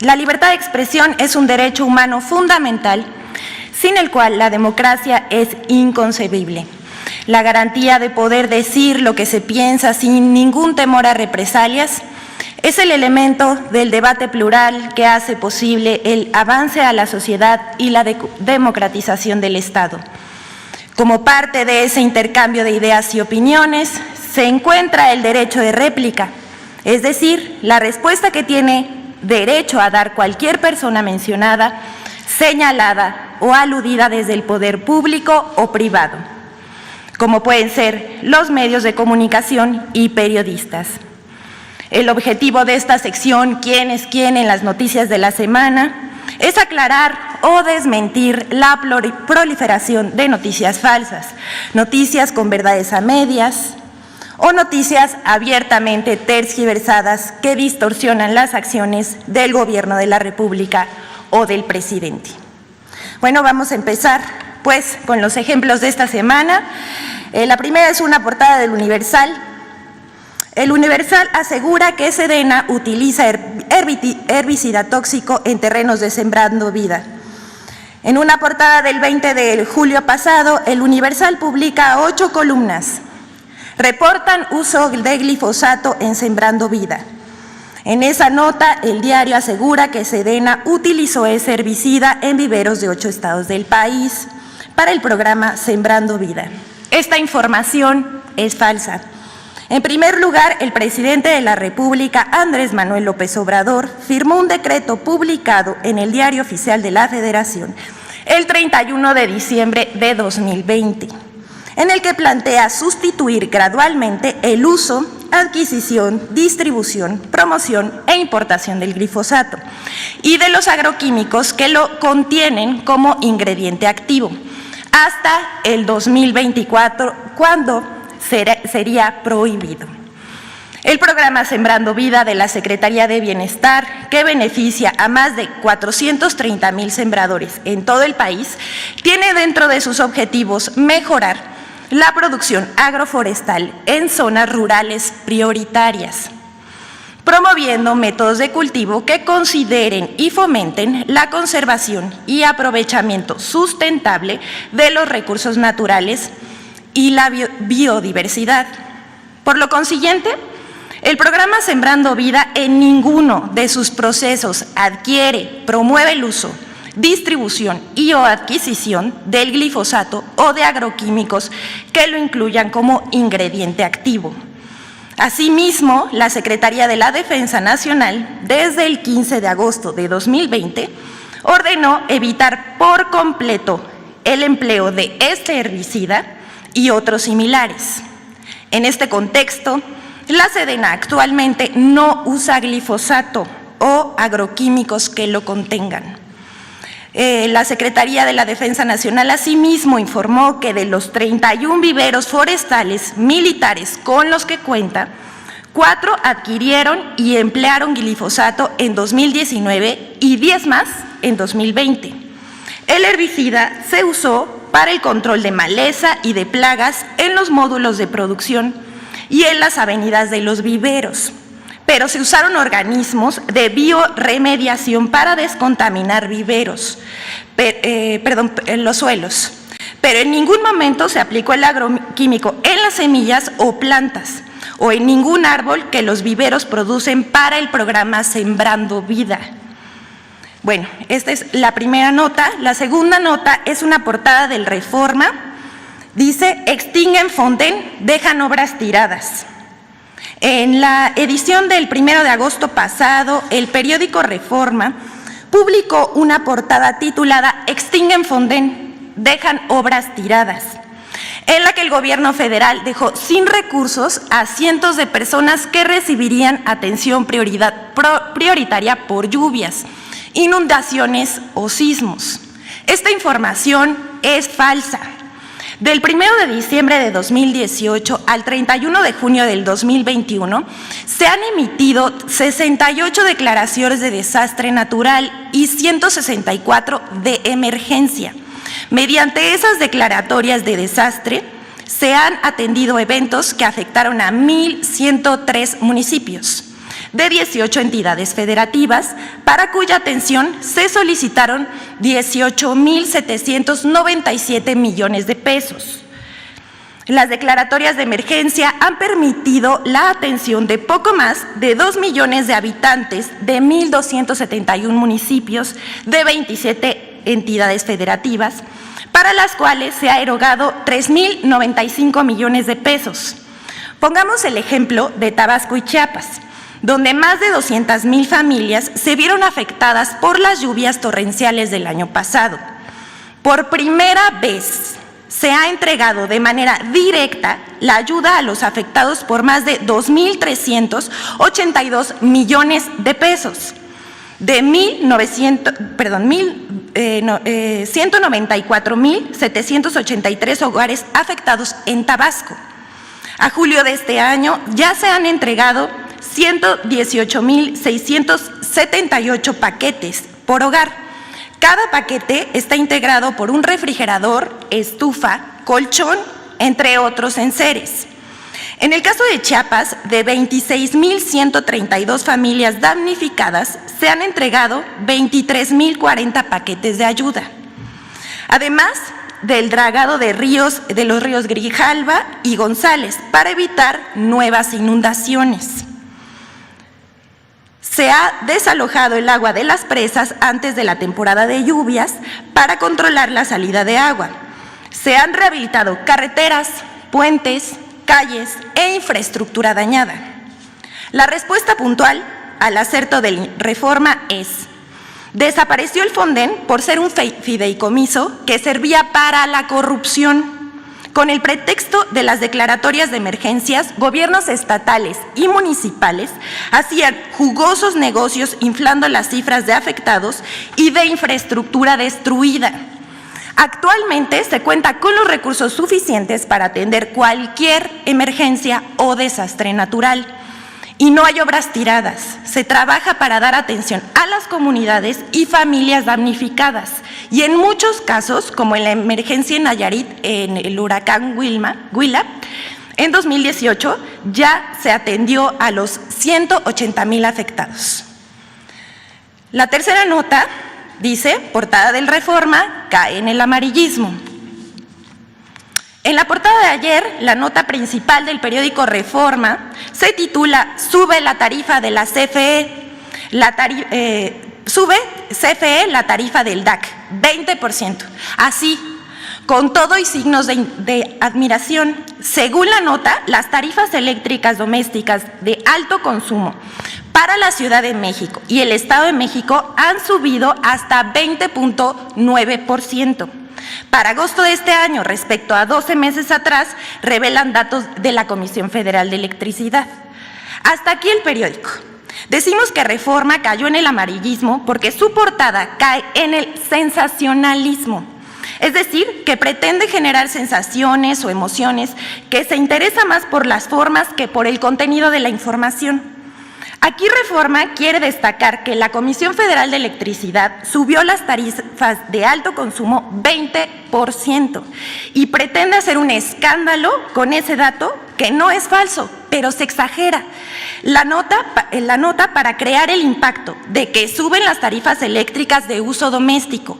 La libertad de expresión es un derecho humano fundamental, sin el cual la democracia es inconcebible. La garantía de poder decir lo que se piensa sin ningún temor a represalias es el elemento del debate plural que hace posible el avance a la sociedad y la democratización del Estado. Como parte de ese intercambio de ideas y opiniones, se encuentra el derecho de réplica, es decir, la respuesta que tiene derecho a dar cualquier persona mencionada, señalada o aludida desde el poder público o privado, como pueden ser los medios de comunicación y periodistas. El objetivo de esta sección, ¿Quién es quién en las noticias de la semana?, es aclarar o desmentir la proliferación de noticias falsas, noticias con verdades a medias o noticias abiertamente tergiversadas que distorsionan las acciones del Gobierno de la República o del presidente. Bueno, vamos a empezar pues con los ejemplos de esta semana. La primera es una portada del Universal. El Universal asegura que Sedena utiliza herbicida tóxico en terrenos de Sembrando Vida. En una portada del 20 de julio pasado, el Universal publica 8 columnas. Reportan uso de glifosato en Sembrando Vida. En esa nota, el diario asegura que Sedena utilizó ese herbicida en viveros de 8 estados del país para el programa Sembrando Vida. Esta información es falsa. En primer lugar, el presidente de la República, Andrés Manuel López Obrador, firmó un decreto publicado en el Diario Oficial de la Federación el 31 de diciembre de 2020, en el que plantea sustituir gradualmente el uso, adquisición, distribución, promoción e importación del glifosato y de los agroquímicos que lo contienen como ingrediente activo, hasta el 2024, cuando sería prohibido. El programa Sembrando Vida de la Secretaría de Bienestar, que beneficia a más de 430,000 sembradores en todo el país, tiene dentro de sus objetivos mejorar la producción agroforestal en zonas rurales prioritarias, promoviendo métodos de cultivo que consideren y fomenten la conservación y aprovechamiento sustentable de los recursos naturales y la biodiversidad. Por lo consiguiente, el programa Sembrando Vida en ninguno de sus procesos adquiere, promueve el uso, distribución y o adquisición del glifosato o de agroquímicos que lo incluyan como ingrediente activo. Asimismo, la Secretaría de la Defensa Nacional, desde el 15 de agosto de 2020, ordenó evitar por completo el empleo de este herbicida y otros similares. En este contexto, la Sedena actualmente no usa glifosato o agroquímicos que lo contengan. La Secretaría de la Defensa Nacional asimismo informó que de los 31 viveros forestales militares con los que cuenta, 4 adquirieron y emplearon glifosato en 2019 y 10 más en 2020. El herbicida se usó para el control de maleza y de plagas en los módulos de producción y en las avenidas de los viveros, pero se usaron organismos de bioremediación para descontaminar viveros, los suelos, pero en ningún momento se aplicó el agroquímico en las semillas o plantas o en ningún árbol que los viveros producen para el programa Sembrando Vida. Bueno, esta es la primera nota. La segunda nota es una portada del Reforma. Dice, extinguen Fonden, dejan obras tiradas. En la edición del 1 de agosto pasado, el periódico Reforma publicó una portada titulada Extinguen Fonden, dejan obras tiradas, en la que el gobierno federal dejó sin recursos a cientos de personas que recibirían atención prioritaria por lluvias, inundaciones o sismos. Esta información es falsa. Del 1 de diciembre de 2018 al 31 de junio del 2021 se han emitido 68 declaraciones de desastre natural y 164 de emergencia. Mediante esas declaratorias de desastre se han atendido eventos que afectaron a 1,103 municipios. de 18 entidades federativas, para cuya atención se solicitaron 18.797 millones de pesos. Las declaratorias de emergencia han permitido la atención de poco más de 2 millones de habitantes de 1.271 municipios de 27 entidades federativas, para las cuales se ha erogado 3.095 millones de pesos. Pongamos el ejemplo de Tabasco y Chiapas, donde más de 200,000 familias se vieron afectadas por las lluvias torrenciales del año pasado. Por primera vez se ha entregado de manera directa la ayuda a los afectados por más de 2.382 millones de pesos, de 194.783 hogares afectados en Tabasco. A julio de este año ya se han entregado 118.678 paquetes por hogar. Cada paquete está integrado por un refrigerador, estufa, colchón, entre otros enseres. En el caso de Chiapas, de 26.132 familias damnificadas, se han entregado 23.040 paquetes de ayuda. Además del dragado de los ríos Grijalva y González, para evitar nuevas inundaciones. Se ha desalojado el agua de las presas antes de la temporada de lluvias para controlar la salida de agua. Se han rehabilitado carreteras, puentes, calles e infraestructura dañada. La respuesta puntual al acerto de la reforma es: desapareció el Fonden por ser un fideicomiso que servía para la corrupción. Con el pretexto de las declaratorias de emergencias, gobiernos estatales y municipales hacían jugosos negocios inflando las cifras de afectados y de infraestructura destruida. Actualmente se cuenta con los recursos suficientes para atender cualquier emergencia o desastre natural. Y no hay obras tiradas, se trabaja para dar atención a las comunidades y familias damnificadas. Y en muchos casos, como en la emergencia en Nayarit, en el huracán Huila, en 2018 ya se atendió a los 180,000 afectados. La tercera nota dice: portada del Reforma cae en el amarillismo. En la portada de ayer, la nota principal del periódico Reforma se titula "Sube la tarifa de la CFE", sube CFE la tarifa del DAC, 20%. Así, con todo y signos de admiración. Según la nota, las tarifas eléctricas domésticas de alto consumo para la Ciudad de México y el Estado de México han subido hasta 20.9%. Para agosto de este año, respecto a 12 meses atrás, revelan datos de la Comisión Federal de Electricidad. Hasta aquí el periódico. Decimos que Reforma cayó en el amarillismo porque su portada cae en el sensacionalismo. Es decir, que pretende generar sensaciones o emociones, que se interesa más por las formas que por el contenido de la información. Aquí Reforma quiere destacar que la Comisión Federal de Electricidad subió las tarifas de alto consumo 20% y pretende hacer un escándalo con ese dato que no es falso, pero se exagera. La nota para crear el impacto de que suben las tarifas eléctricas de uso doméstico.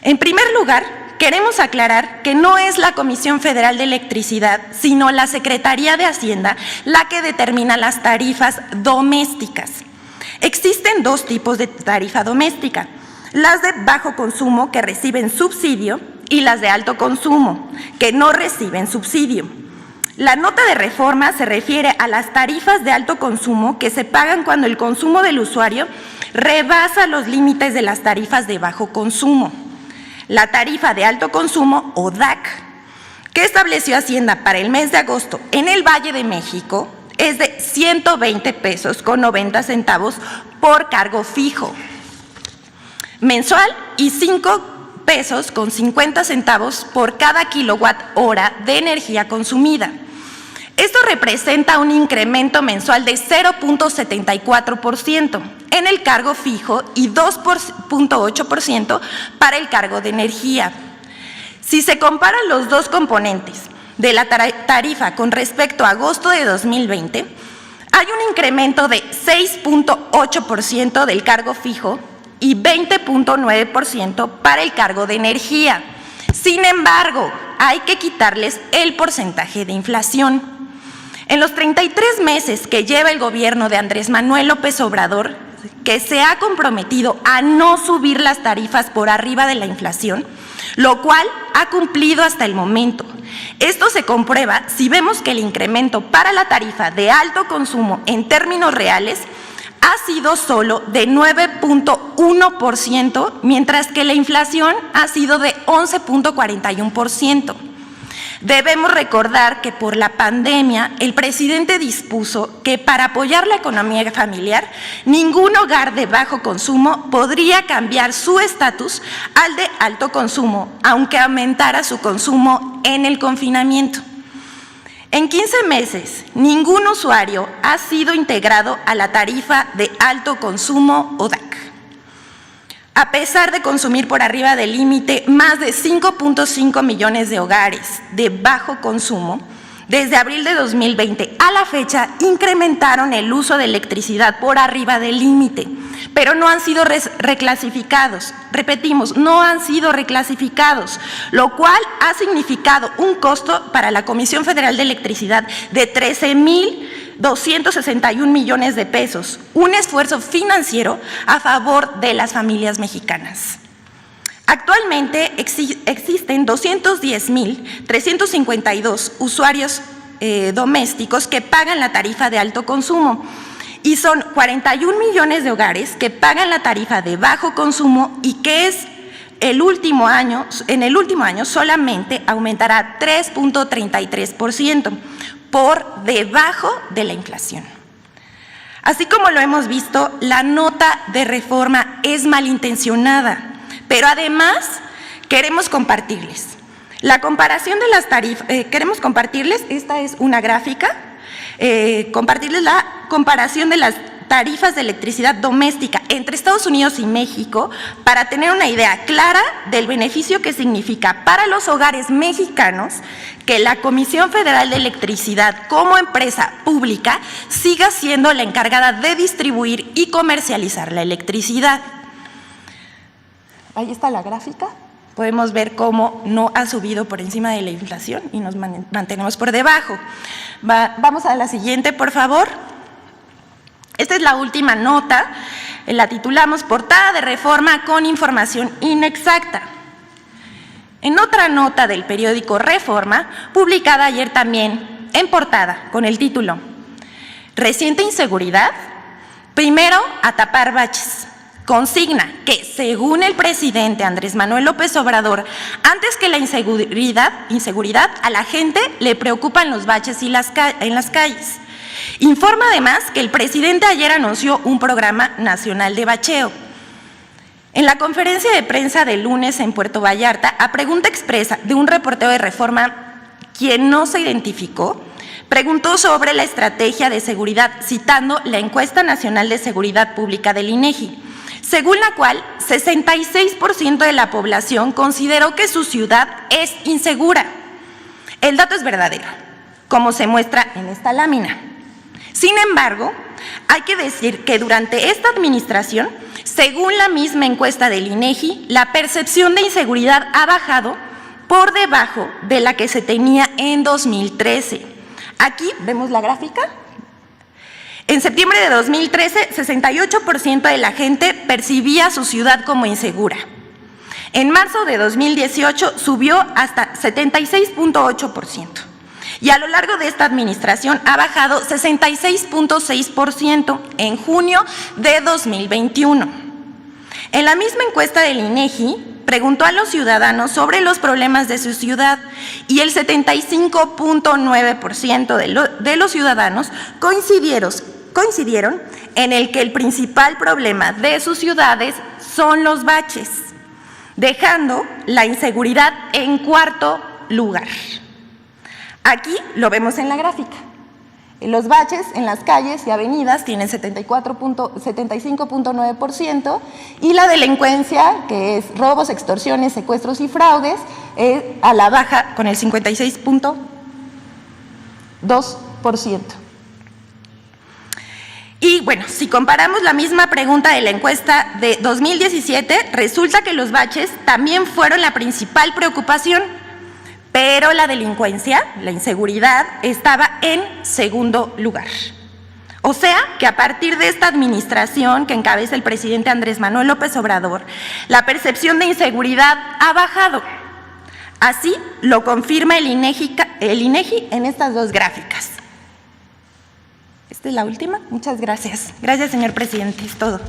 En primer lugar, queremos aclarar que no es la Comisión Federal de Electricidad, sino la Secretaría de Hacienda la que determina las tarifas domésticas. Existen dos tipos de tarifa doméstica: las de bajo consumo, que reciben subsidio, y las de alto consumo, que no reciben subsidio. La nota de Reforma se refiere a las tarifas de alto consumo que se pagan cuando el consumo del usuario rebasa los límites de las tarifas de bajo consumo. La tarifa de alto consumo, o DAC, que estableció Hacienda para el mes de agosto en el Valle de México, es de 120 pesos con 90 centavos por cargo fijo mensual y 5 pesos con 50 centavos por cada kilowatt hora de energía consumida. Esto representa un incremento mensual de 0.74% en el cargo fijo y 2.8% para el cargo de energía. Si se comparan los dos componentes de la tarifa con respecto a agosto de 2020, Hay un incremento de 6.8% del cargo fijo y 20.9% para el cargo de energía. Sin embargo, hay que quitarles el porcentaje de inflación. En los 33 meses que lleva el gobierno de Andrés Manuel López Obrador, que se ha comprometido a no subir las tarifas por arriba de la inflación, lo cual ha cumplido hasta el momento. Esto se comprueba si vemos que el incremento para la tarifa de alto consumo en términos reales ha sido solo de 9.1%, mientras que la inflación ha sido de 11.41%. Debemos recordar que por la pandemia el presidente dispuso que para apoyar la economía familiar, ningún hogar de bajo consumo podría cambiar su estatus al de alto consumo, aunque aumentara su consumo en el confinamiento. En 15 meses, ningún usuario ha sido integrado a la tarifa de alto consumo o DAC. A pesar de consumir por arriba del límite más de 5.5 millones de hogares de bajo consumo, desde abril de 2020 a la fecha incrementaron el uso de electricidad por arriba del límite, pero no han sido reclasificados. Repetimos, no han sido reclasificados, lo cual ha significado un costo para la Comisión Federal de Electricidad de 13.261 millones de pesos, un esfuerzo financiero a favor de las familias mexicanas. Actualmente existen 210.352 usuarios domésticos que pagan la tarifa de alto consumo y son 41 millones de hogares que pagan la tarifa de bajo consumo y que en el último año solamente aumentará 3.33%, por debajo de la inflación. Así como lo hemos visto, la nota de reforma es malintencionada, pero además queremos compartirles la comparación de las tarifas, esta es una gráfica, compartirles la comparación de las tarifas de electricidad doméstica entre Estados Unidos y México para tener una idea clara del beneficio que significa para los hogares mexicanos que la Comisión Federal de Electricidad como empresa pública siga siendo la encargada de distribuir y comercializar la electricidad. Ahí está la gráfica. Podemos ver cómo no ha subido por encima de la inflación y nos mantenemos por debajo. Vamos a la siguiente, por favor. Esta es la última nota, la titulamos Portada de Reforma con información inexacta. En otra nota del periódico Reforma, publicada ayer también en portada con el título Reciente inseguridad, primero a tapar baches. Consigna que, según el presidente Andrés Manuel López Obrador, antes que la inseguridad, a la gente le preocupan los baches en las calles. Informa además que el presidente ayer anunció un programa nacional de bacheo. En la conferencia de prensa del lunes en Puerto Vallarta, a pregunta expresa de un reportero de Reforma, quien no se identificó, preguntó sobre la estrategia de seguridad, citando la Encuesta Nacional de Seguridad Pública del INEGI, según la cual 66% de la población consideró que su ciudad es insegura. El dato es verdadero, como se muestra en esta lámina. Sin embargo, hay que decir que durante esta administración, según la misma encuesta del INEGI, la percepción de inseguridad ha bajado por debajo de la que se tenía en 2013. Aquí vemos la gráfica. En septiembre de 2013, 68% de la gente percibía su ciudad como insegura. En marzo de 2018 subió hasta 76.8%. Y a lo largo de esta administración ha bajado 66.6% en junio de 2021. En la misma encuesta del INEGI, preguntó a los ciudadanos sobre los problemas de su ciudad y el 75.9% de los ciudadanos coincidieron en el que el principal problema de sus ciudades son los baches, dejando la inseguridad en cuarto lugar. Aquí lo vemos en la gráfica. Los baches en las calles y avenidas tienen 75.9% y la delincuencia, que es robos, extorsiones, secuestros y fraudes, a la baja con el 56.2%. Y bueno, si comparamos la misma pregunta de la encuesta de 2017, resulta que los baches también fueron la principal preocupación, pero la delincuencia, la inseguridad, estaba en segundo lugar. O sea, que a partir de esta administración que encabeza el presidente Andrés Manuel López Obrador, la percepción de inseguridad ha bajado. Así lo confirma el INEGI en estas dos gráficas. Esta es la última. Muchas gracias. Gracias, señor presidente. Es todo.